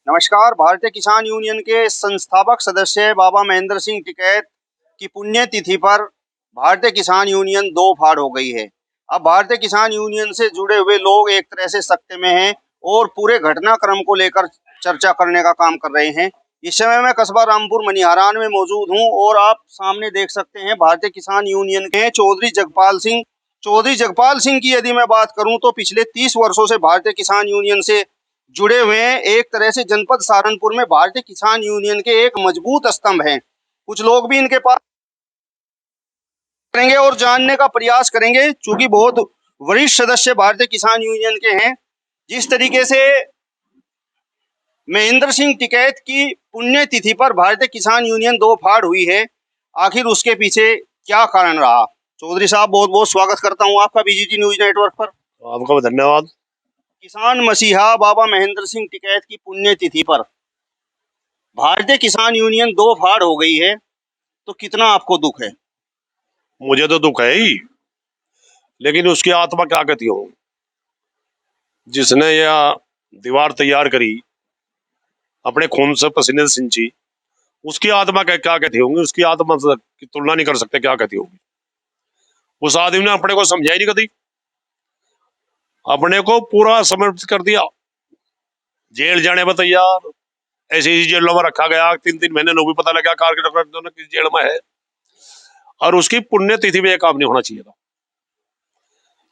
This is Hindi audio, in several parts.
नमस्कार। भारतीय किसान यूनियन के संस्थापक सदस्य बाबा महेंद्र सिंह टिकैत की पुण्यतिथि पर भारतीय किसान यूनियन दो फाड़ हो गई है। अब भारतीय किसान यूनियन से जुड़े हुए लोग एक तरह से सकते में हैं और पूरे घटनाक्रम को लेकर चर्चा करने का काम कर रहे हैं। इस समय मैं कस्बा रामपुर मनिहारान में मौजूद हूं और आप सामने देख सकते हैं भारतीय किसान यूनियन के चौधरी जगपाल सिंह की यदि मैं बात करूं तो पिछले 30 वर्षों से भारतीय किसान यूनियन से जुड़े हुए हैं। एक तरह से जनपद सहारनपुर में भारतीय किसान यूनियन के एक मजबूत स्तंभ हैं। कुछ लोग भी इनके पास करेंगे और जानने का प्रयास करेंगे, चूंकि बहुत वरिष्ठ सदस्य भारतीय किसान यूनियन के हैं। जिस तरीके से महेंद्र सिंह टिकैत की पुण्यतिथि पर भारतीय किसान यूनियन दो फाड़ हुई है, आखिर उसके पीछे क्या कारण रहा? चौधरी साहब, बहुत बहुत स्वागत करता हूं आपका बीजीटी न्यूज नेटवर्क पर। आपका धन्यवाद। किसान मसीहा बाबा महेंद्र सिंह टिकैत की पुण्यतिथि पर भारतीय किसान यूनियन दो फाड़ हो गई है, तो कितना आपको दुख है? मुझे तो दुख है ही, लेकिन उसकी आत्मा क्या कहती हो, जिसने यह दीवार तैयार करी, अपने खून से पसीने से सिंची, उसकी आत्मा क्या कहती होगी? उसकी आत्मा से की तुलना नहीं कर सकते क्या कहती होगी। उस आदमी ने अपने को समझा ही नहीं कभी, अपने को पूरा समर्पित कर दिया। जेल जाने पर तैयार, ऐसी ऐसी जेलों में रखा गया, 3-3 महीने लोग भी पता लगा कारगिल किस जेल में है। और उसकी पुण्यतिथि में यह काम नहीं होना चाहिए था।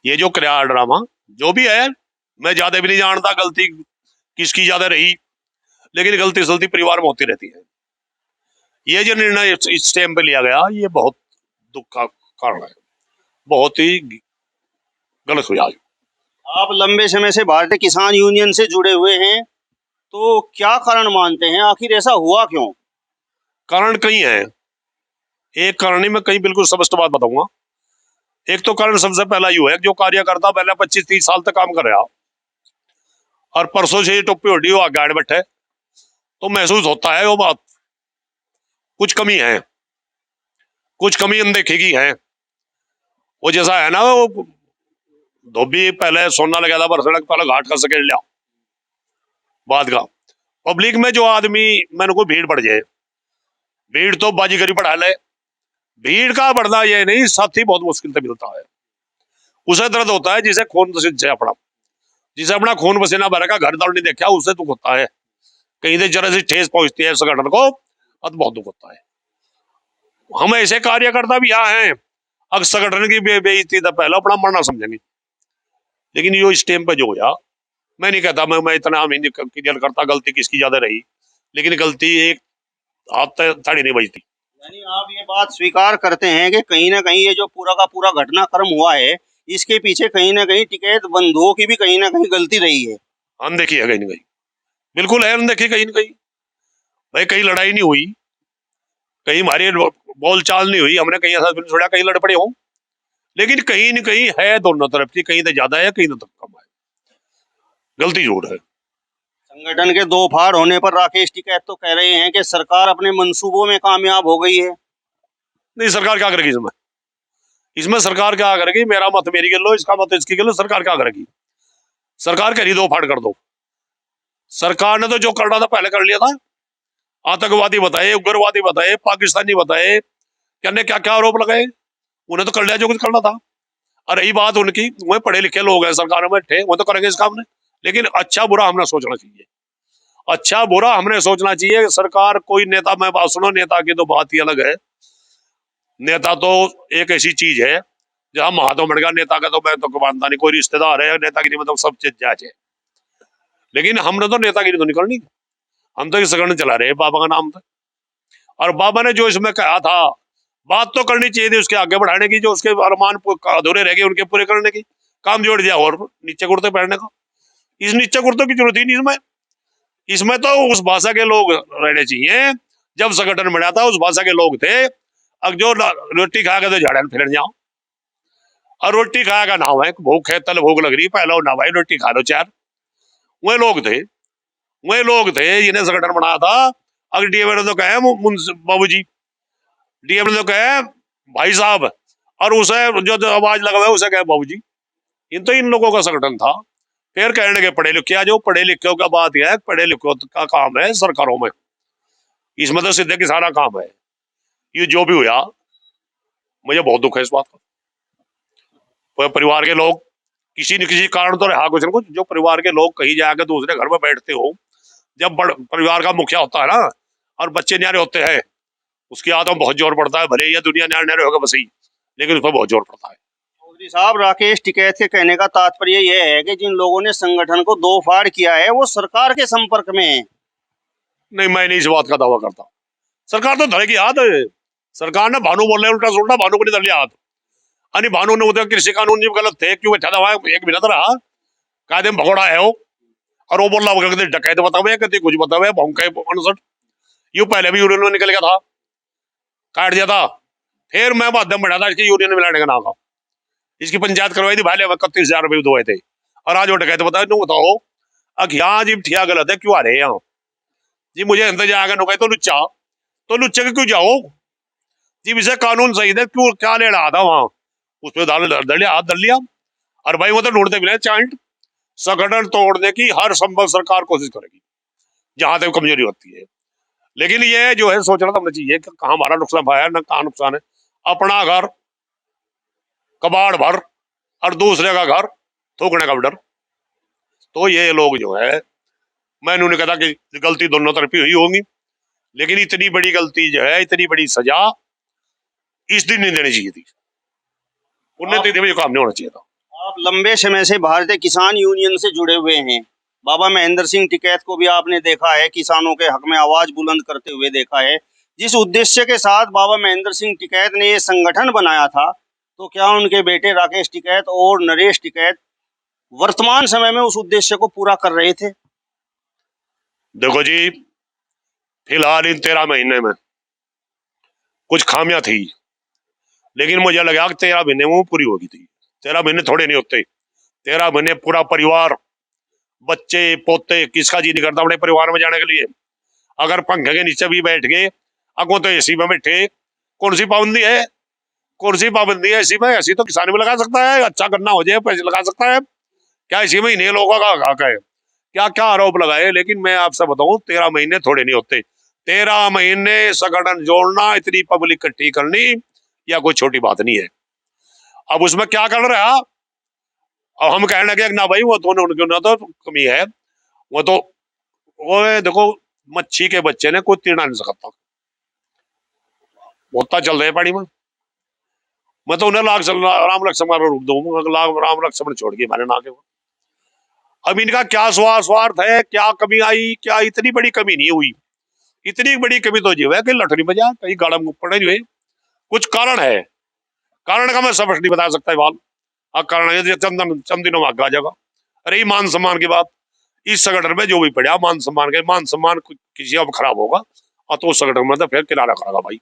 ये जो कराया ड्रामा जो भी है, मैं ज्यादा भी नहीं जानता गलती किसकी ज्यादा रही, लेकिन गलती सलती परिवार में होती रहती है। ये जो निर्णय इस टाइम पे लिया गया, ये बहुत दुख का कारण है, बहुत ही गलत हुआ। आप लंबे समय से भारतीय किसान यूनियन से जुड़े हुए हैं, तो क्या कारण मानते हैं, आखिर ऐसा हुआ क्यों? कारण कई है, एक कारण नहीं, मैं कहीं बिल्कुल स्पष्ट बात बताऊंगा। एक तो कारण सबसे पहला यू है, जो कार्यकर्ता पहले 25-30 साल तक काम कर रहा और परसों से टोपी ओढ़ी हो आगे आड़ बैठे, तो महसूस होता है वो बात कुछ कमी है, कुछ कमी अनदेखी की है। वो जैसा है ना, वो धोबी पहले सोना लगा था, सड़क पहले घाट का सकेल लिया बाद का। पब्लिक में जो आदमी मैंने को भीड़ पड़ जाए, भीड़ तो बाजीगरी बढ़ा ले, भीड़ का बढ़ना ये नहीं, साथी बहुत मुश्किल से मिलता है। उसे दर्द होता है जिसे खून पसीना अपना, जिसे अपना खून पसीना भरेगा, घर दौड़ नहीं देखा, उससे दुख होता है। कहीं से जरा सी ठेस पहुंचती है संगठन को, अब बहुत दुख होता है। हम ऐसे कार्यकर्ता भी यहाँ हैं, अगर संगठन की बेइज्जती तो पहले अपना मरना समझेंगे। लेकिन यो इस टाइम पे जो होया, मैं नहीं कहता मैं इतना क्लियर करता गलती किसकी ज्यादा रही, लेकिन गलती एक हाथ थाड़ी नहीं बजती। यानी आप ये बात स्वीकार करते हैं कि कहीं ना कहीं ये जो पूरा का पूरा घटनाक्रम हुआ है, इसके पीछे कहीं ना कहीं टिकैत बंधुओं की भी कहीं ना कहीं गलती रही है? अनदेखी है कहीं ना कहीं, बिल्कुल है अनदेखी कहीं ना कहीं। भाई कहीं लड़ाई नहीं हुई, कहीं हमारी बोलचाल नहीं हुई, हमने कहीं ऐसा छोड़ा कहीं लड़ पड़े हो, लेकिन कहीं न कहीं है दोनों तरफ की, कहीं तो ज्यादा है कहीं तो कम है, गलती जरूर है। संगठन के दो फाड़ होने पर राकेश टिकैत तो कह रहे हैं कि सरकार अपने मंसूबों में कामयाब हो गई है। नहीं, सरकार क्या करेगी इसमें? इसमें सरकार क्या करेगी? मेरा मत मेरी कर लो, इसका मत इसकी कर लो, सरकार क्या करेगी? सरकार कह रही दो फाड़ कर दो। सरकार ने तो जो करना था पहले कर लिया था। आतंकवादी बताए, उग्रवादी बताए, पाकिस्तानी बताए, क्या क्या क्या आरोप लगाए, उन्हें तो कर लिया जो कुछ करना था। और रही बात उनकी, वह पढ़े लिखे लोग हैं सरकार में बैठे, वो तो करेंगे इस काम ने। लेकिन अच्छा बुरा हमने सोचना चाहिए, अच्छा बुरा हमने सोचना चाहिए। सरकार कोई नेता, मैं बात सुनो, नेता की तो बात ही अलग है। नेता तो एक ऐसी चीज है जहां महात्मा बन गया नेता का, तो मैं तो मानता नहीं कोई रिश्तेदार है नेतागिरी, मतलब सब चीज जायज है। लेकिन हमने तो नेतागिरी तो नहीं करनी, हम तो इस संगठन चला रहे हैं बाबा का नाम था। और बाबा ने जो इसमें कहा था, बात तो करनी चाहिए थी उसके आगे बढ़ाने की, जो उसके अरमान अधूरे रह गए उनके पूरे करने की, काम जोड़ दिया और नीचे कुर्ते पहनने का। इस नीचे कुर्तों की जरूरत ही नहीं इसमें। इसमें तो उस भाषा के लोग रहने चाहिए, जब संगठन बना था उस भाषा के लोग थे। अब जो रोटी खा के तो झाड़न फिर जाओ, और रोटी खाएगा ना है, भूख है, तल भूख लग रही, पहले ना भाई रोटी खा लो चार। वही लोग थे, वही लोग थे जिन्हें संगठन बनाया था। अगर डीएम ने तो कहे बाबू जी, डीएम ने तो कहे भाई साहब, और उसे जो आवाज लगा हुआ है उसे कहे बाबू जी। इन तो इन लोगों का संगठन था, फिर कहने के पढ़े लिखे आ, जो पढ़े लिखे का बात यह है, पढ़े लिखे का काम है सरकारों में, इसमें तो सीधे किसाना काम है। ये जो भी हुआ मुझे बहुत दुख है इस बात का। परिवार के लोग किसी न किसी कारण तो रहा कुछ न कुछ, जो परिवार के लोग कहीं जाकर दूसरे घर में बैठते हो, जब बड़ परिवार का मुखिया होता है ना और बच्चे न्यारे होते हैं, उसकी आदत में बहुत जोर पड़ता है। भले यह दुनिया न्यारे न्यारे होगा बस ही, लेकिन उस पर बहुत जोर पड़ता है। चौधरी साहब, राकेश टिकैत के कहने का तात्पर्य यह है कि जिन लोगों ने संगठन को दो फाड़ किया है वो सरकार के संपर्क में है। नहीं, मैं नहीं इस बात का दावा करता। सरकार तो धड़ेगी हाथ। सरकार ने भानु बोल रहे उल्टा सुल्टा, भानु को नहीं धर लिया हाथ। अरे भानु ने उधर कृषि कानून जी गलत थे, क्यों बैठा था एक महीना तो रहा, कायदे में भगोड़ा है वो, और वो बोल रहा कहते डकैत बतावे, कहते कुछ बतावे, भौंके 59 यू पहले भी यूनियन में निकल गया था, काट दिया था। फिर मैं माध्यम बढ़ा था इसकी यूनियन में मिलाने का नाम का, इसकी पंचायत करवाई थी, भाई 31,000 रुपये दुआए थे, और आज वो डकैत बताओ। तुम बताओ अब यहाँ जी ठिया गलत है, क्यों आ रहे हैं यहाँ जी? मुझे अंदर जाकर नुकाई तो लुच्चा, तो लुच्चे के क्यों जाओ जी? विषय कानून सही है, क्यों क्या ले रहा था वहां? उस पर हाथ धर लिया। और भाई वो तो ढूंढते मिले चांट। संगठन तोड़ने की हर संभव सरकार कोशिश करेगी जहां तक कमजोरी होती है, लेकिन ये जो है सोचना तो चाहिए कि कहाँ हमारा नुकसान है ना कहाँ नुकसान है। अपना घर कबाड़ भर और दूसरे का घर थूकने का भी डर। तो ये लोग जो है, मैंने उन्हें कहा कि गलती दोनों तरफ ही हुई होगी, लेकिन इतनी बड़ी गलती जो है, इतनी बड़ी सजा इस दिन नहीं देनी चाहिए थी, उन्हें तो काम नहीं होना चाहिए था। आप लंबे समय से भारतीय किसान यूनियन से जुड़े हुए हैं। बाबा महेंद्र सिंह टिकैत को भी आपने देखा है, किसानों के हक में आवाज बुलंद करते हुए देखा है। जिस उद्देश्य के साथ बाबा महेंद्र सिंह टिकैत ने ये संगठन बनाया था, तो क्या उनके बेटे राकेश टिकैत और नरेश टिकैत वर्तमान समय में उस उद्देश्य को पूरा कर रहे थे? देखो जी, फिलहाल इन 13 महीने में कुछ खामियां थी, लेकिन मुझे लगा कि 13 महीने में वो पूरी होगी थी। 13 महीने थोड़े नहीं होते। 13 महीने पूरा परिवार, बच्चे पोते, किसका जी नहीं करता अपने परिवार में जाने के लिए? अगर पंखे के नीचे भी बैठ गए, अगो तो एसी में बैठे, कौन सी पाबंदी है? कौन सी पाबंदी है एसी में? एसी तो किसान भी लगा सकता है, अच्छा करना हो जाए पैसे लगा सकता है। क्या इसी महीने लोगों का हक है? क्या क्या आरोप लगाए? लेकिन मैं आपसे बताऊं, 13 महीने थोड़े नहीं होते। 13 महीने संगठन जोड़ना, इतनी पब्लिक इकट्ठी करनी, या कोई छोटी बात नहीं है। अब उसमें क्या कर रहा, अब हम कहने लगे ना भाई वो तो उनके ना तो कमी है, वो तो वो देखो मच्छी के बच्चे ने कोई तीरना नहीं सकता, होता चल रहे पानी में। मैं तो उन्हें राम लक्ष्मण का रूप दूंगा, राम लक्ष्मण छोड़ के मैंने ना के। अब इनका क्या स्वार्थ है, क्या कमी आई? क्या इतनी बड़ी कमी नहीं हुई। इतनी बड़ी कमी तो जो है कि लठनी बजा कहीं गाड़ा में पड़े जो है, कुछ कारण है। कारण का मैं स्पष्ट नहीं बता सकता बाल। हाँ कारण है, चंद दिनों में आगे आ जाएगा। अरे मान सम्मान की बात, इस संगठन में जो भी पड़ा मान सम्मान किसी अब खराब होगा, और तो उस संगठन में तो फिर किनारा करेगा भाई।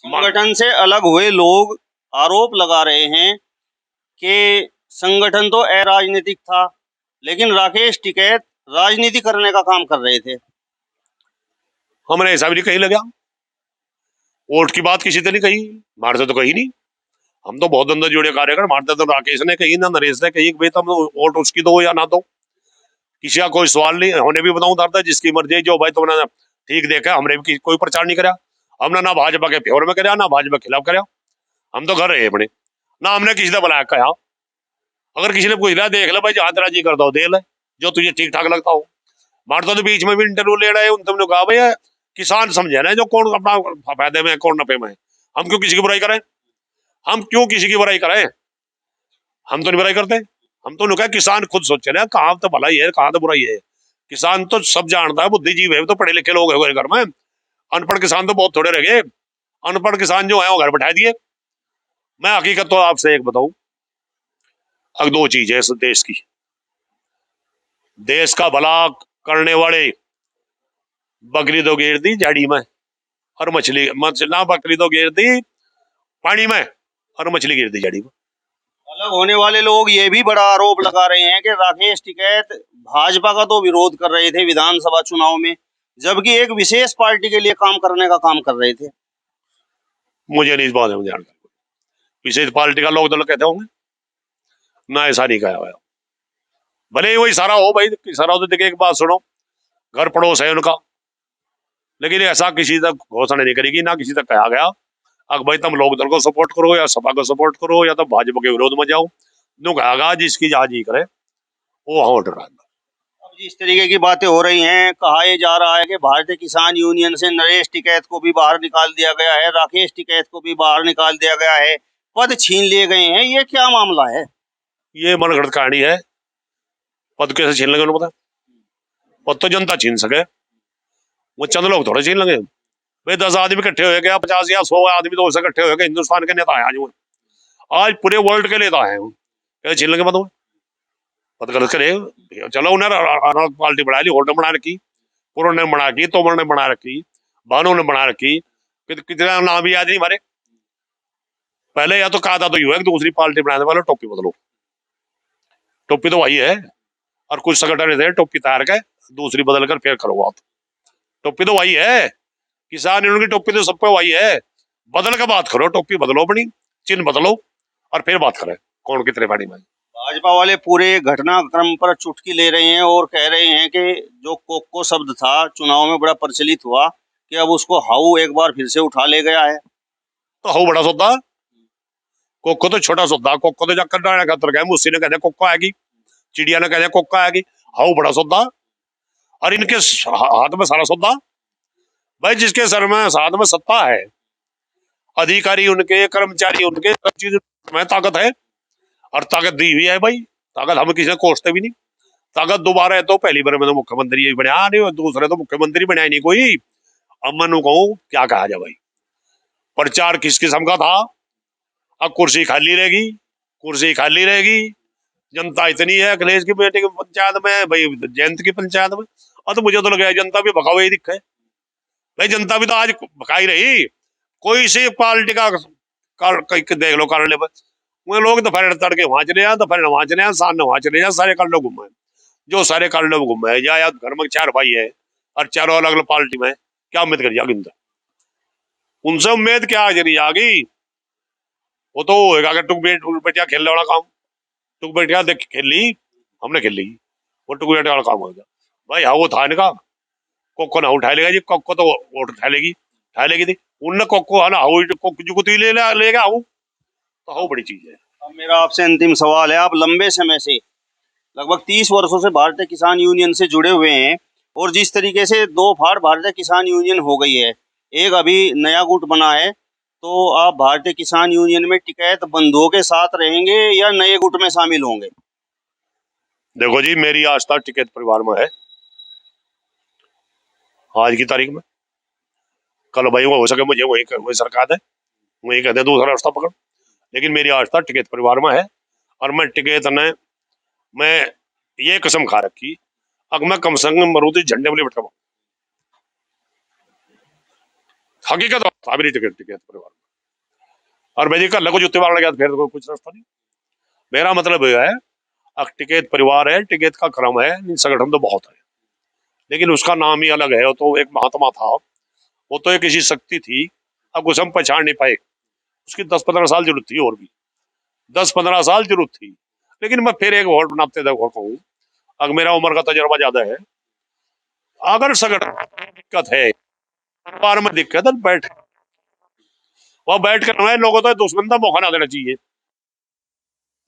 संगठन से अलग हुए लोग आरोप लगा रहे हैं कि संगठन तो अराजनीतिक था, लेकिन राकेश टिकैत राजनीति करने का काम कर रहे थे। हमने ऐसा भी नहीं कही लगा, वोट की बात किसी ने नहीं कही, हमारे से तो कही नहीं। हम तो बहुत अंदर जुड़े कार्यक्रम, हमारे तो राकेश ने कही ना नरेश ने कही भाई तुम वोट उसकी दो या ना दो, किसी का कोई सवाल नहीं। हमने भी बताऊं था जिसकी मर्जी, जो भाई तुमने ठीक देखा, हमने भी कोई प्रचार नहीं करा। हमने ना भाजपा के फेवर में कराया, ना भाजपा के खिलाफ कराया। हम तो घर रहे अपने, ना हमने किसी ने बुलाया कहा। अगर किसी ने पूछ लिया देख ले भाई, जहां तेरा जी करता हो दे ले, जो तुझे ठीक ठाक लगता हो। मारता तो बीच में भी इंटरव्यू ले रहे हैं, तुमने कहा भाई किसान समझे ना, जो कौन अपना फायदे में कौन नफे में। हम क्यों किसी की बुराई करें? हम क्यों किसी की बुराई करें? हम तो नहीं बुराई करते। हम तो कहा किसान खुद सोचे ना कहाँ तो भलाई है कहाँ तो बुराई है। किसान तो सब जानता है, बुद्धिजीवी है, तो पढ़े लिखे लोग है घर में। अनपढ़ किसान तो बहुत थोड़े रह गए। अनपढ़ किसान जो है वो घर बैठा दिए। मैं हकीकत तो आपसे एक बताऊं, अब दो चीज है इस देश की। देश का भला करने वाले बकरी तो घेर दी झाड़ी में, और मछली बकरी तो घेर दी पानी में, और मछली गिर दी झाड़ी में। अलग होने वाले लोग ये भी बड़ा आरोप लगा रहे हैं कि राकेश टिकैत भाजपा का तो विरोध कर रहे थे विधानसभा चुनाव में, जबकि एक विशेष पार्टी के लिए काम करने का काम कर रहे थे। मुझे नहीं इस बात में जानकारी, विशेष पार्टी का लोग तो कहते होंगे ना, ऐसा नहीं कहा हुआ। भले ही वही सारा हो भाई, सारा हो तो देखिए, एक बात सुनो, घर पड़ोस है उनका, लेकिन ऐसा किसी तक घोषणा नहीं करेगी, ना किसी तक कहा गया अब भाई तुम लोक दल को सपोर्ट करो या सपा को सपोर्ट करो या तो भाजपा के विरोध में जाओ। नो कहा जिसकी जहां जी करे वो वहां उठ रहा है। अब जिस तरीके की बातें हो रही हैं, कहा यह जा रहा है कि भारतीय किसान यूनियन से नरेश टिकैत को भी बाहर निकाल दिया गया है, राकेश टिकैत को भी बाहर निकाल दिया गया है, पद छीन लिए गए हैं। ये क्या मामला है? ये मनगढ़ंत कहानी है। पद कैसे छीन लेंगे उन्हें पता? पद तो जनता छीन सके, वो चंद लोग थोड़े छीन लेंगे भाई। 10 आदमी इकट्ठे हो गए, 50 या 100 आदमी तो उससे इकट्ठे हो गए, हिंदुस्तान के नेता है आज वो, आज पूरे वर्ल्ड के नेता है वो, कैसे छीन लेंगे पद? पद गलत करे। चलो उन्हें पार्टी बना ली, होल्डर बना रखी, पुरों ने बना रखी, तोमर ने बना रखी, भानु ने बना रखी, कितना नाम भी याद नहीं हमारे। पहले या तो कहा था तो यू है कि दूसरी पार्टी बनाने वाले टोपी बदलो, टोपी तो वही है, और कुछ संगठन थे टोपी तैयार के दूसरी बदल कर फिर करो आप। टोपी तो वही है, किसान यूनियन की टोपी तो सब पे वही है। बदल के बात करो, टोपी बदलो अपनी, चिन्ह बदलो और फिर बात करें कौन कितने पानी में। भाजपा वाले पूरे घटनाक्रम पर चुटकी ले रहे हैं और कह रहे हैं कि जो कोको शब्द था चुनाव में बड़ा प्रचलित हुआ, कि अब उसको हाउ एक बार फिर से उठा ले गया है। तो हाउ बड़ा सौदा, कोको तो छोटा सौदा, कोको तो जाकर डालने खातर गए, मुस्सी ने कहते कोको आएगी, चिड़िया ने कहते कोको आएगी, हाउ बड़ा सौदा। और इनके हाथ में सारा सौदा भाई, जिसके सर में साथ में सत्ता है, अधिकारी उनके, कर्मचारी उनके, सब चीज में ताकत है, और ताकत दी हुई है भाई। ताकत हम किसी कोसते भी नहीं। ताकत दोबारा है तो पहली बार में तो मुख्यमंत्री बना नहीं, दूसरे तो मुख्यमंत्री बनाया नहीं कोई। अब मैं कहूँ क्या कहा जाए भाई, प्रचार किस किस्म का था, अब कुर्सी खाली रहेगी, कुर्सी खाली रहेगी। जनता इतनी है अखिलेश की बेटे की पंचायत में, भाई जयंत की पंचायत में, और तो मुझे तो लगा जनता भी भगा हुई दिखे भाई। जनता भी तो आज भगाई रही, कोई सी पार्टी का देख लो कर ले, वो लोग दोपहर तड़के वहां चले जाए, दोपहर वहां चले जाए, शाम वहां चले जाए, सारे कर लो घूमे, जो सारे कर लो घूमे या घर में 4 भाई है और चारों अलग अलग पार्टी में, क्या उम्मीद करिए गिनता? उनसे उम्मीद क्या जरी आ गई? वो तो होगा कि टुक बेटिया खेलने वाला काम, टुक बेटिया देख खेल ली, हमने खेल ली, वो टुक बेटिया वाला काम हो गया भाई। हाँ वो था इनका, कोको ना उठा लेगा जी, कोको तो वोट उठा लेगी, उठा लेगी थी उनने कोको, है ना हाउ जो तू लेगा हाउ, तो हाउ बड़ी चीज है। अब मेरा आपसे अंतिम सवाल है, आप लंबे समय से लगभग 30 वर्षों से भारतीय किसान यूनियन से जुड़े हुए हैं, और जिस तरीके से दो फाड़ भारतीय किसान यूनियन हो गई है, एक अभी नया गुट बना है, तो आप भारतीय किसान यूनियन में टिकैत बंधुओं के साथ रहेंगे या नए गुट में शामिल होंगे? देखो जी, मेरी आस्था टिकैत परिवार में है आज की तारीख में। कल भाई हो सके मुझे वही सरकार है, वही कहते हैं दूसरा रास्ता पकड़, लेकिन मेरी आस्था टिकैत परिवार में है। और मैं टिकैत ने मैं ये कसम खा रखी, अगर मैं कम से कम मरूदी झंडे वाले बैठा हकीकत मेरी टिकैत परिवार में। और मैं कल को जुत्ते मारने गया फिर तो कुछ रास्ता नहीं। मेरा मतलब यह है, टिकैत परिवार है, टिकैत का क्रम है, संगठन तो बहुत है, लेकिन उसका नाम ही अलग है। वो तो एक महात्मा था, वो तो एक ऐसी शक्ति थी, अब कुछ हम पहचान नहीं पाए। उसकी 10-15 साल जरूरत थी, और भी 10-15 साल जरूरत थी। लेकिन मैं फिर एक और बनाते कहूँ, अगर मेरा उम्र का तजर्बा ज्यादा है, अगर संगठन दिक्कत है, परिवार में दिक्कत है, बैठ वह बैठ कर लोगों तो दुश्मन का मौका ना देना चाहिए।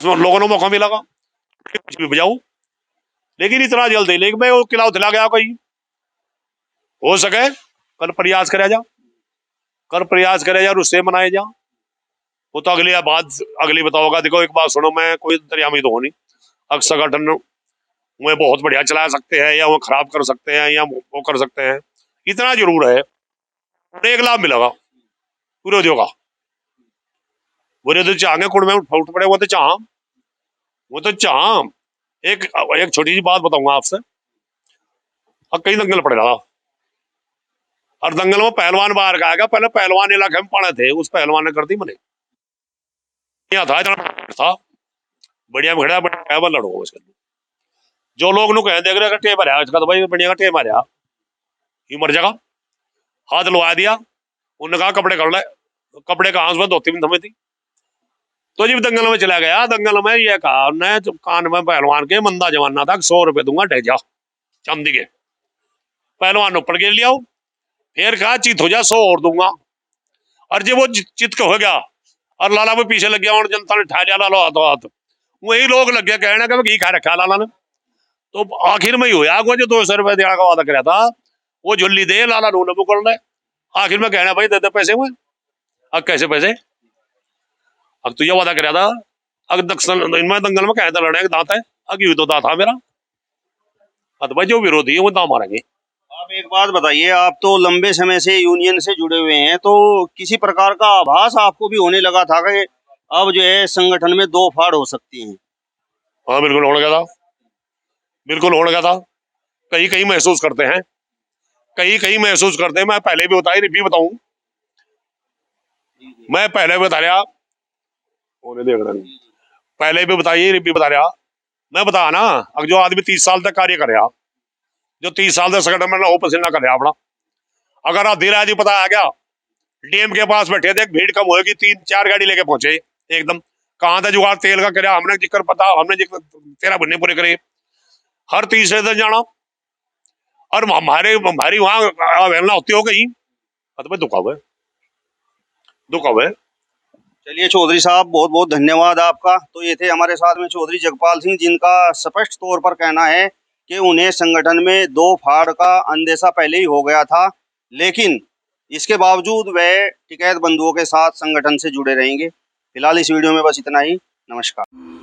लोगों ने मौका मिला कुछ भी बजाऊ, लेकिन इतना जल्दी लेकिन मैं वो किला दिला गया कहीं हो सके कल प्रयास करे जा, कल प्रयास करे जा, उससे मनाए जा। वो तो अगली बात अगली बताओगा। देखो एक बात सुनो, मैं कोई दरियामी तो हो नहीं, अब संगठन वो बहुत बढ़िया चला सकते हैं या वो खराब कर सकते हैं या वो कर सकते हैं, इतना जरूर है एक लाभ मिलेगा विरोधियों का। विरोधी चाहेंगे कुड़ में उठ पड़े, वो तो चाह एक एक छोटी सी बात बताऊंगा आपसे। अब कई दंगल पड़े रहा, और दंगल में पहलवान बाहर का आएगा, पहले पहलवान इलाके में पड़े थे, उस पहलवान ने कर दी मने था बढ़िया में खड़ा बढ़िया लड़ो उसके। जो लोग नु कहे देख रहे टे भरया इसका, तो भाई बढ़िया का टे मारा ये मर जाएगा, हाथ लगा दिया, उन्होंने कहा कपड़े कर ले, कपड़े कहाँ उसमें धोती में थमे थी, तो जब दंगल में चला गया, दंगल में ये कहा उन्हें, कान में पहलवान के मंदा जमाना था, 100 रुपए दूंगा ढेजा चांदी के। पहलवान ऊपर गिर लिया, फिर कहा चित हो जा 100 और दूंगा। और जब वो चित हो गया और लाला भी पीछे लग गया और जनता ने ठा लिया लाला हाथों हाथ, वही लोग लग गया कहने का घी खा रखा लाला ने। तो आखिर में ही हुआ वो जो 200 रुपए देने का वादा कराया था, वो झुल्ली दे लाला नूने पकड़ ले। आखिर में कहना भाई दे दे पैसे में। अब कैसे पैसे? अब तुझे वादा कराया था, अब इनमें दंगल में कहता लड़ने का दांत है, अब यू तो दांत था मेरा। अब भाई जो विरोधी है वो दांत मारेंगे। आप एक बात बताइए, आप तो लंबे समय से यूनियन से जुड़े हुए हैं, तो किसी प्रकार का आभास आपको भी होने लगा था कि अब जो है संगठन में दो फाड़ हो सकती हैं? हाँ बिल्कुल हो गया था, बिल्कुल हो गया था। कहीं कहीं महसूस करते हैं, कहीं कहीं महसूस करते हैं। मैं पहले भी बताई, भी बताऊं, मैं पहले भी बता रहा, पहले भी बताइए, भी बता रहा। मैं बता ना, अब जो आदमी 30 साल तक कार्य कर रहा, जो 30 साल तक संगठन में हो पसीना कर रहा अपना, अगर आधी रात ही पता आ गया, डीएम के पास बैठे थे, भीड़ कम होगी, 3-4 गाड़ी लेके पहुंचे एकदम। कहाँ था जुगाड़ तेल का कराया, हमने जिक्र पता, हमने जिक्र 13 महीने पूरे करे, हर तीसरे दिन जाना। और हमारी वहां अवहेलना होती हो गई, तो दुखा हुआ, दुखा हुआ। चलिए चौधरी साहब, बहुत बहुत धन्यवाद आपका। तो ये थे हमारे साथ में चौधरी जगपाल सिंह, जिनका स्पष्ट तौर पर कहना है कि उन्हें संगठन में दो फाड़ का अंदेशा पहले ही हो गया था, लेकिन इसके बावजूद वह टिकैत बंधुओं के साथ संगठन से जुड़े रहेंगे। फिलहाल इस वीडियो में बस इतना ही। नमस्कार।